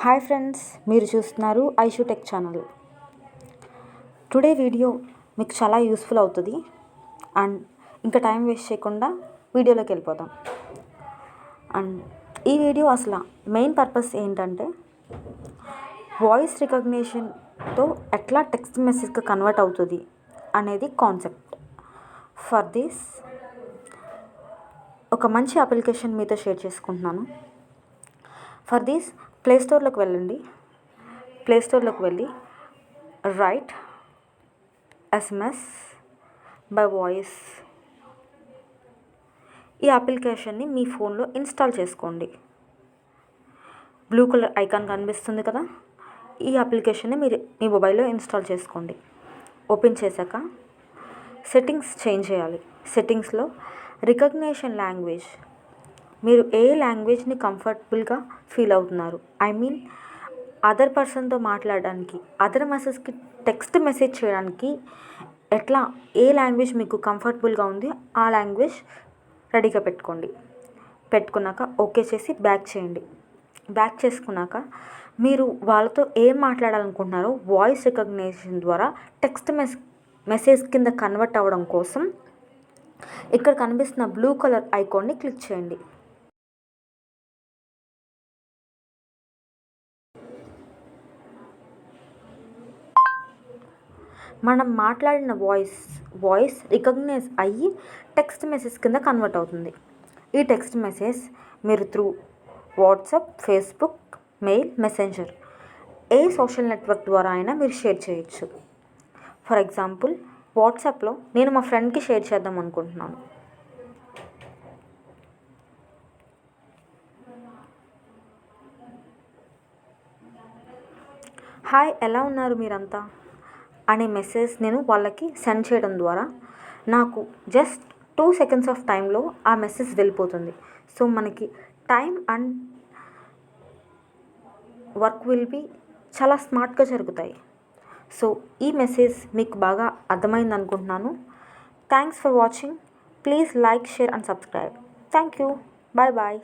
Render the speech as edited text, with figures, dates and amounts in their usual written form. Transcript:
Hi friends, మీరు చూస్తున్నారు ishutech channel. Today video మీకు చాలా యూస్ఫుల్ అవుతుంది. అండ్ ఇంకా టైం వేస్ట్ చేయకుండా వీడియోలోకి వెళ్ళిపోదాం. అండ్ ఈ వీడియో అసలు మెయిన్ పర్పస్ ఏంటంటే వాయిస్ రికగ్నిషన్తో ఎట్లా టెక్స్ట్ మెసేజ్గా కన్వర్ట్ అవుతుంది అనేది కాన్సెప్ట్. ఫర్ దిస్ ఒక మంచి అప్లికేషన్ మీతో షేర్ చేసుకుంటున్నాను. ఫర్ దిస్ ప్లేస్టోర్లోకి వెళ్ళండి. ప్లేస్టోర్లోకి వెళ్ళి రైట్ ఎస్ఎంఎస్ బై వాయిస్ ఈ అప్లికేషన్ని మీ ఫోన్లో ఇన్స్టాల్ చేసుకోండి. బ్లూ కలర్ ఐకాన్ కనిపిస్తుంది కదా, ఈ అప్లికేషన్ని మీరు మీ మొబైల్లో ఇన్స్టాల్ చేసుకోండి. ఓపెన్ చేశాక సెట్టింగ్స్ చేంజ్ చేయాలి. సెట్టింగ్స్లో రికగ్నిషన్ లాంగ్వేజ్, మీరు ఏ లాంగ్వేజ్ని కంఫర్టబుల్గా ఫీల్ అవుతున్నారు, ఐ మీన్ అదర్ పర్సన్తో మాట్లాడడానికి, అదర్ మెసేజ్కి టెక్స్ట్ మెసేజ్ చేయడానికి ఎట్లా ఏ లాంగ్వేజ్ మీకు కంఫర్టబుల్గా ఉంది ఆ లాంగ్వేజ్ రెడీగా పెట్టుకోండి. పెట్టుకున్నాక ఓకే చేసి బ్యాక్ చేయండి. బ్యాక్ చేసుకున్నాక మీరు వాళ్ళతో ఏం మాట్లాడాలనుకుంటున్నారో వాయిస్ రికగ్నిషన్ ద్వారా టెక్స్ట్ మెసేజ్ కింద కన్వర్ట్ అవ్వడం కోసం ఇక్కడ కనిపిస్తున్న బ్లూ కలర్ ఐకాన్ని క్లిక్ చేయండి. మనం మాట్లాడిన వాయిస్ రికగ్నైజ్ అయ్యి టెక్స్ట్ మెసేజ్ కింద కన్వర్ట్ అవుతుంది. ఈ టెక్స్ట్ మెసేజ్ మీరు through WhatsApp, Facebook, mail, messenger ఏ సోషల్ నెట్వర్క్ ద్వారా అయినా మీరు షేర్ చేయొచ్చు. ఫర్ ఎగ్జాంపుల్ వాట్సాప్లో నేను మా ఫ్రెండ్కి షేర్ చేద్దాం అనుకుంటున్నాను. హాయ్, ఎలా ఉన్నారు మీరంతా అనే మెసేజ్ నేను వాళ్ళకి సెండ్ చేయడం ద్వారా నాకు జస్ట్ 2 seconds ఆఫ్ టైంలో ఆ మెసేజ్ వెళ్ళిపోతుంది. సో మనకి time and work will be చాలా స్మార్ట్గా జరుగుతాయి. సో ఈ మెసేజ్ మీకు బాగా అర్థమైంది అనుకుంటున్నాను. Thanks for watching. Please like, share and subscribe. Thank you. Bye bye.